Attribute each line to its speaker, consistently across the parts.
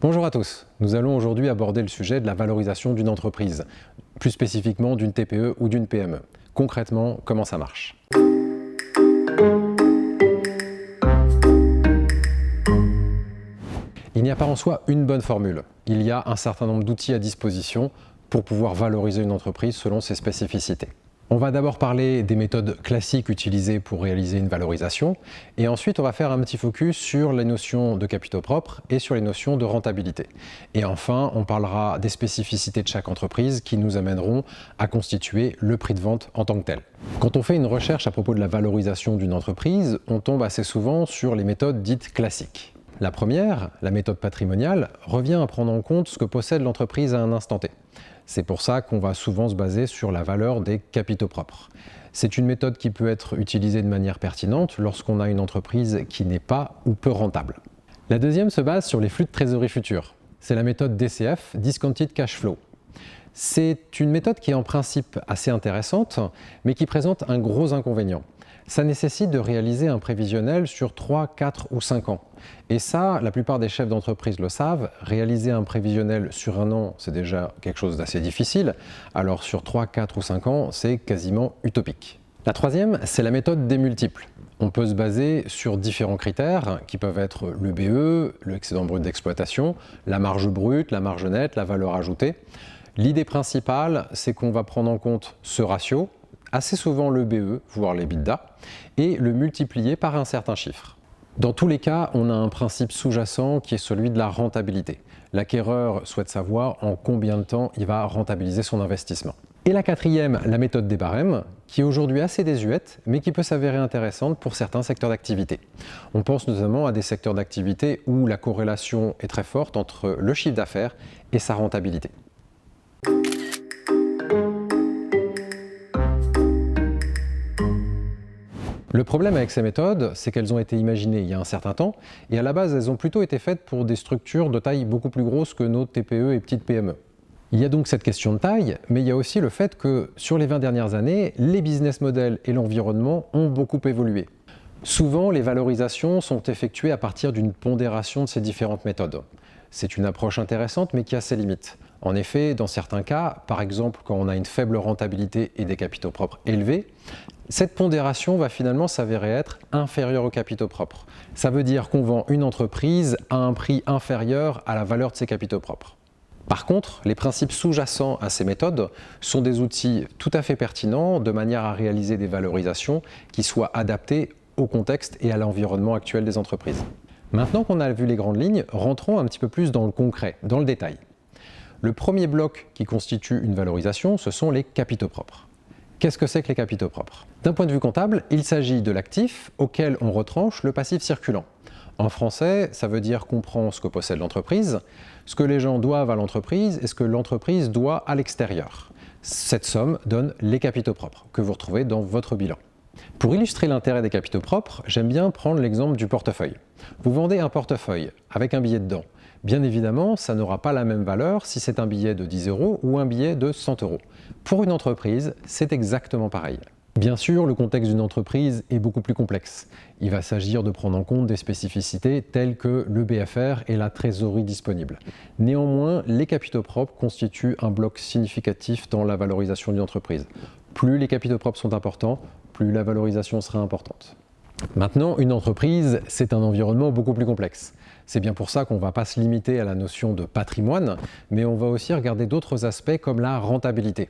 Speaker 1: Bonjour à tous, nous allons aujourd'hui aborder le sujet de la valorisation d'une entreprise, plus spécifiquement d'une TPE ou d'une PME. Concrètement, comment ça marche? Il n'y a pas en soi une bonne formule. Il y a un certain nombre d'outils à disposition pour pouvoir valoriser une entreprise selon ses spécificités. On va d'abord parler des méthodes classiques utilisées pour réaliser une valorisation et ensuite on va faire un petit focus sur les notions de capitaux propres et sur les notions de rentabilité. Et enfin, on parlera des spécificités de chaque entreprise qui nous amèneront à constituer le prix de vente en tant que tel. Quand on fait une recherche à propos de la valorisation d'une entreprise, on tombe assez souvent sur les méthodes dites classiques. La première, la méthode patrimoniale, revient à prendre en compte ce que possède l'entreprise à un instant T. C'est pour ça qu'on va souvent se baser sur la valeur des capitaux propres. C'est une méthode qui peut être utilisée de manière pertinente lorsqu'on a une entreprise qui n'est pas ou peu rentable. La deuxième se base sur les flux de trésorerie futurs. C'est la méthode DCF, Discounted Cash Flow. C'est une méthode qui est en principe assez intéressante, mais qui présente un gros inconvénient. Ça nécessite de réaliser un prévisionnel sur 3, 4 ou 5 ans. Et ça, la plupart des chefs d'entreprise le savent, réaliser un prévisionnel sur un an, c'est déjà quelque chose d'assez difficile, alors sur 3, 4 ou 5 ans, c'est quasiment utopique. La troisième, c'est la méthode des multiples. On peut se baser sur différents critères qui peuvent être le BE, l'excédent brut d'exploitation, la marge brute, la marge nette, la valeur ajoutée. L'idée principale, c'est qu'on va prendre en compte ce ratio, assez souvent le BE, voire l'EBITDA, et le multiplier par un certain chiffre. Dans tous les cas, on a un principe sous-jacent qui est celui de la rentabilité. L'acquéreur souhaite savoir en combien de temps il va rentabiliser son investissement. Et la quatrième, la méthode des barèmes, qui est aujourd'hui assez désuète, mais qui peut s'avérer intéressante pour certains secteurs d'activité. On pense notamment à des secteurs d'activité où la corrélation est très forte entre le chiffre d'affaires et sa rentabilité. Le problème avec ces méthodes, c'est qu'elles ont été imaginées il y a un certain temps, et à la base, elles ont plutôt été faites pour des structures de taille beaucoup plus grosse que nos TPE et petites PME. Il y a donc cette question de taille, mais il y a aussi le fait que sur les 20 dernières années, les business models et l'environnement ont beaucoup évolué. Souvent, les valorisations sont effectuées à partir d'une pondération de ces différentes méthodes. C'est une approche intéressante, mais qui a ses limites. En effet, dans certains cas, par exemple quand on a une faible rentabilité et des capitaux propres élevés, cette pondération va finalement s'avérer être inférieure aux capitaux propres. Ça veut dire qu'on vend une entreprise à un prix inférieur à la valeur de ses capitaux propres. Par contre, les principes sous-jacents à ces méthodes sont des outils tout à fait pertinents de manière à réaliser des valorisations qui soient adaptées au contexte et à l'environnement actuel des entreprises. Maintenant qu'on a vu les grandes lignes, rentrons un petit peu plus dans le concret, dans le détail. Le premier bloc qui constitue une valorisation, ce sont les capitaux propres. Qu'est-ce que c'est que les capitaux propres? D'un point de vue comptable, il s'agit de l'actif auquel on retranche le passif circulant. En français, ça veut dire qu'on prend ce que possède l'entreprise, ce que les gens doivent à l'entreprise et ce que l'entreprise doit à l'extérieur. Cette somme donne les capitaux propres que vous retrouvez dans votre bilan. Pour illustrer l'intérêt des capitaux propres, j'aime bien prendre l'exemple du portefeuille. Vous vendez un portefeuille avec un billet dedans. Bien évidemment, ça n'aura pas la même valeur si c'est un billet de 10 € ou un billet de 100 €. Pour une entreprise, c'est exactement pareil. Bien sûr, le contexte d'une entreprise est beaucoup plus complexe. Il va s'agir de prendre en compte des spécificités telles que le BFR et la trésorerie disponible. Néanmoins, les capitaux propres constituent un bloc significatif dans la valorisation d'une entreprise. Plus les capitaux propres sont importants, plus la valorisation sera importante. Maintenant, une entreprise, c'est un environnement beaucoup plus complexe. C'est bien pour ça qu'on ne va pas se limiter à la notion de patrimoine, mais on va aussi regarder d'autres aspects comme la rentabilité.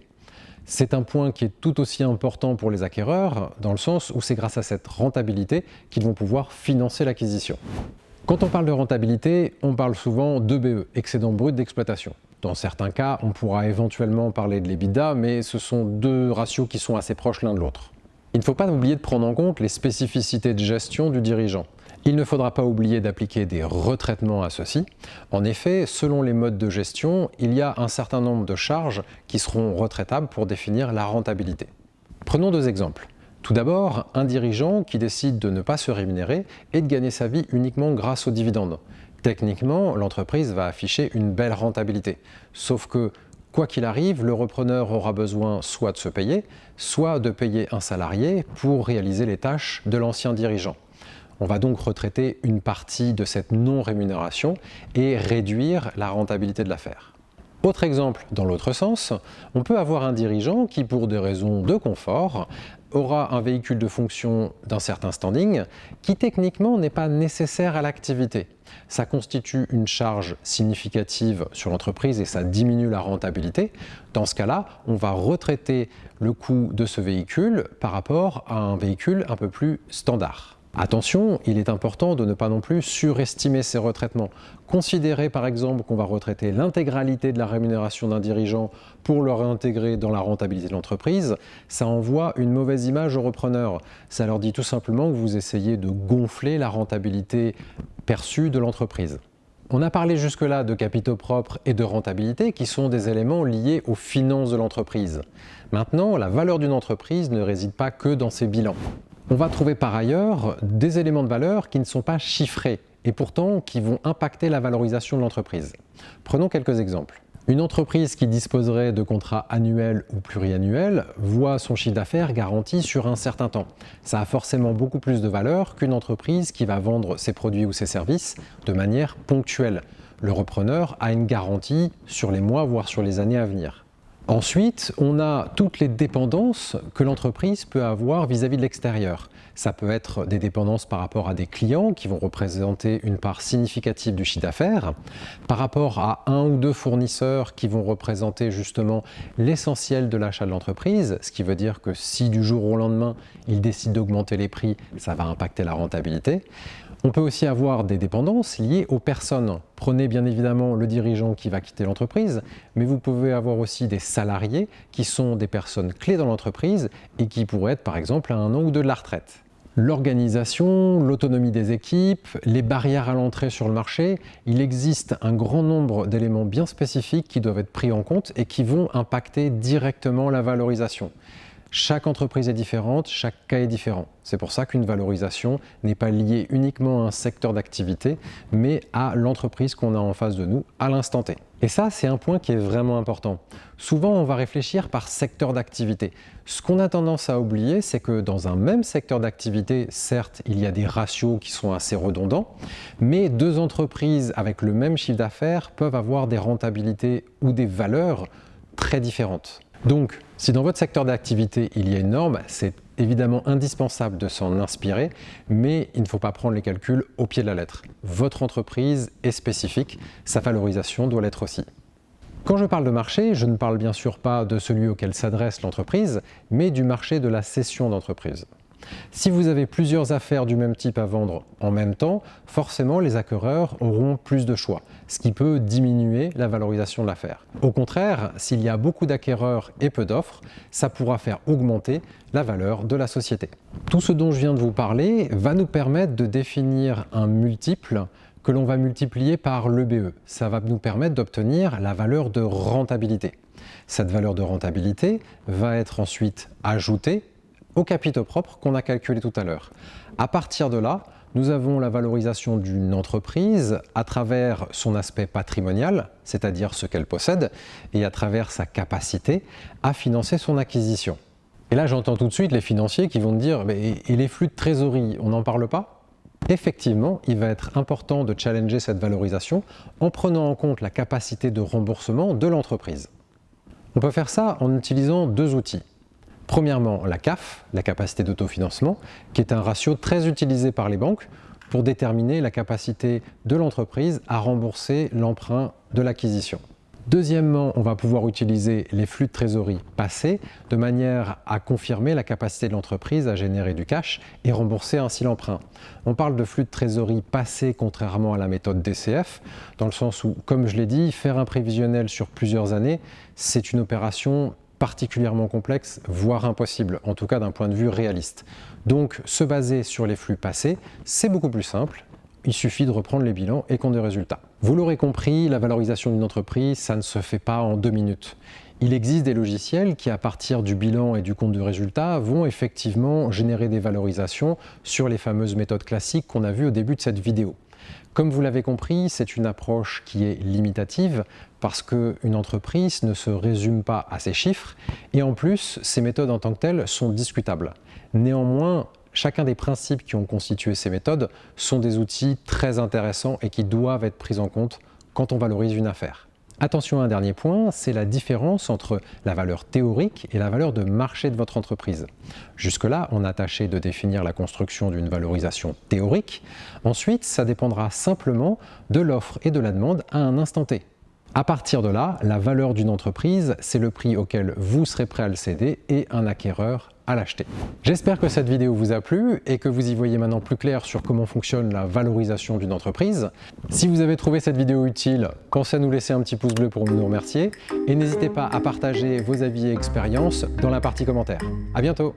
Speaker 1: C'est un point qui est tout aussi important pour les acquéreurs, dans le sens où c'est grâce à cette rentabilité qu'ils vont pouvoir financer l'acquisition. Quand on parle de rentabilité, on parle souvent d'EBE, excédent brut d'exploitation. Dans certains cas, on pourra éventuellement parler de l'EBITDA, mais ce sont deux ratios qui sont assez proches l'un de l'autre. Il ne faut pas oublier de prendre en compte les spécificités de gestion du dirigeant. Il ne faudra pas oublier d'appliquer des retraitements à ceux-ci. En effet, selon les modes de gestion, il y a un certain nombre de charges qui seront retraitables pour définir la rentabilité. Prenons deux exemples. Tout d'abord, un dirigeant qui décide de ne pas se rémunérer et de gagner sa vie uniquement grâce aux dividendes. Techniquement, l'entreprise va afficher une belle rentabilité. Sauf que, quoi qu'il arrive, le repreneur aura besoin soit de se payer, soit de payer un salarié pour réaliser les tâches de l'ancien dirigeant. On va donc retraiter une partie de cette non-rémunération et réduire la rentabilité de l'affaire. Autre exemple dans l'autre sens, on peut avoir un dirigeant qui, pour des raisons de confort, aura un véhicule de fonction d'un certain standing qui techniquement n'est pas nécessaire à l'activité. Ça constitue une charge significative sur l'entreprise et ça diminue la rentabilité. Dans ce cas-là, on va retraiter le coût de ce véhicule par rapport à un véhicule un peu plus standard. Attention, il est important de ne pas non plus surestimer ces retraitements. Considérer par exemple qu'on va retraiter l'intégralité de la rémunération d'un dirigeant pour le réintégrer dans la rentabilité de l'entreprise, ça envoie une mauvaise image aux repreneurs. Ça leur dit tout simplement que vous essayez de gonfler la rentabilité perçue de l'entreprise. On a parlé jusque-là de capitaux propres et de rentabilité qui sont des éléments liés aux finances de l'entreprise. Maintenant, la valeur d'une entreprise ne réside pas que dans ses bilans. On va trouver par ailleurs des éléments de valeur qui ne sont pas chiffrés et pourtant qui vont impacter la valorisation de l'entreprise. Prenons quelques exemples. Une entreprise qui disposerait de contrats annuels ou pluriannuels voit son chiffre d'affaires garanti sur un certain temps. Ça a forcément beaucoup plus de valeur qu'une entreprise qui va vendre ses produits ou ses services de manière ponctuelle. Le repreneur a une garantie sur les mois, voire sur les années à venir. Ensuite, on a toutes les dépendances que l'entreprise peut avoir vis-à-vis de l'extérieur. Ça peut être des dépendances par rapport à des clients qui vont représenter une part significative du chiffre d'affaires, par rapport à un ou deux fournisseurs qui vont représenter justement l'essentiel de l'achat de l'entreprise, ce qui veut dire que si du jour au lendemain, ils décident d'augmenter les prix, ça va impacter la rentabilité. On peut aussi avoir des dépendances liées aux personnes. Prenez bien évidemment le dirigeant qui va quitter l'entreprise, mais vous pouvez avoir aussi des salariés qui sont des personnes clés dans l'entreprise et qui pourraient être par exemple à 1 an ou 2 de la retraite. L'organisation, l'autonomie des équipes, les barrières à l'entrée sur le marché, il existe un grand nombre d'éléments bien spécifiques qui doivent être pris en compte et qui vont impacter directement la valorisation. Chaque entreprise est différente, chaque cas est différent. C'est pour ça qu'une valorisation n'est pas liée uniquement à un secteur d'activité, mais à l'entreprise qu'on a en face de nous à l'instant T. Et ça, c'est un point qui est vraiment important. Souvent, on va réfléchir par secteur d'activité. Ce qu'on a tendance à oublier, c'est que dans un même secteur d'activité, certes, il y a des ratios qui sont assez redondants, mais deux entreprises avec le même chiffre d'affaires peuvent avoir des rentabilités ou des valeurs très différentes. Donc, si dans votre secteur d'activité, il y a une norme, c'est évidemment indispensable de s'en inspirer, mais il ne faut pas prendre les calculs au pied de la lettre. Votre entreprise est spécifique, sa valorisation doit l'être aussi. Quand je parle de marché, je ne parle bien sûr pas de celui auquel s'adresse l'entreprise, mais du marché de la cession d'entreprise. Si vous avez plusieurs affaires du même type à vendre en même temps, forcément les acquéreurs auront plus de choix, ce qui peut diminuer la valorisation de l'affaire. Au contraire, s'il y a beaucoup d'acquéreurs et peu d'offres, ça pourra faire augmenter la valeur de la société. Tout ce dont je viens de vous parler va nous permettre de définir un multiple que l'on va multiplier par l'EBE. Ça va nous permettre d'obtenir la valeur de rentabilité. Cette valeur de rentabilité va être ensuite ajoutée aux capitaux propres qu'on a calculés tout à l'heure. À partir de là, nous avons la valorisation d'une entreprise à travers son aspect patrimonial, c'est-à-dire ce qu'elle possède, et à travers sa capacité à financer son acquisition. Et là, j'entends tout de suite les financiers qui vont me dire « et les flux de trésorerie, on n'en parle pas ?» Effectivement, il va être important de challenger cette valorisation en prenant en compte la capacité de remboursement de l'entreprise. On peut faire ça en utilisant deux outils. Premièrement, la CAF, la capacité d'autofinancement, qui est un ratio très utilisé par les banques pour déterminer la capacité de l'entreprise à rembourser l'emprunt de l'acquisition. Deuxièmement, on va pouvoir utiliser les flux de trésorerie passés de manière à confirmer la capacité de l'entreprise à générer du cash et rembourser ainsi l'emprunt. On parle de flux de trésorerie passés contrairement à la méthode DCF, dans le sens où, comme je l'ai dit, faire un prévisionnel sur plusieurs années, c'est une opération particulièrement complexe, voire impossible, en tout cas d'un point de vue réaliste. Donc, se baser sur les flux passés, c'est beaucoup plus simple. Il suffit de reprendre les bilans et qu'on ait des résultats. Vous l'aurez compris, la valorisation d'une entreprise, ça ne se fait pas en 2 minutes. Il existe des logiciels qui, à partir du bilan et du compte de résultat, vont effectivement générer des valorisations sur les fameuses méthodes classiques qu'on a vues au début de cette vidéo. Comme vous l'avez compris, c'est une approche qui est limitative parce qu'une entreprise ne se résume pas à ses chiffres et en plus, ces méthodes en tant que telles sont discutables. Néanmoins, chacun des principes qui ont constitué ces méthodes sont des outils très intéressants et qui doivent être pris en compte quand on valorise une affaire. Attention à un dernier point, c'est la différence entre la valeur théorique et la valeur de marché de votre entreprise. Jusque-là, on a tâché de définir la construction d'une valorisation théorique. Ensuite, ça dépendra simplement de l'offre et de la demande à un instant T. À partir de là, la valeur d'une entreprise, c'est le prix auquel vous serez prêt à le céder et un acquéreur à l'acheter. J'espère que cette vidéo vous a plu et que vous y voyez maintenant plus clair sur comment fonctionne la valorisation d'une entreprise. Si vous avez trouvé cette vidéo utile, pensez à nous laisser un petit pouce bleu pour nous remercier et n'hésitez pas à partager vos avis et expériences dans la partie commentaires. À bientôt!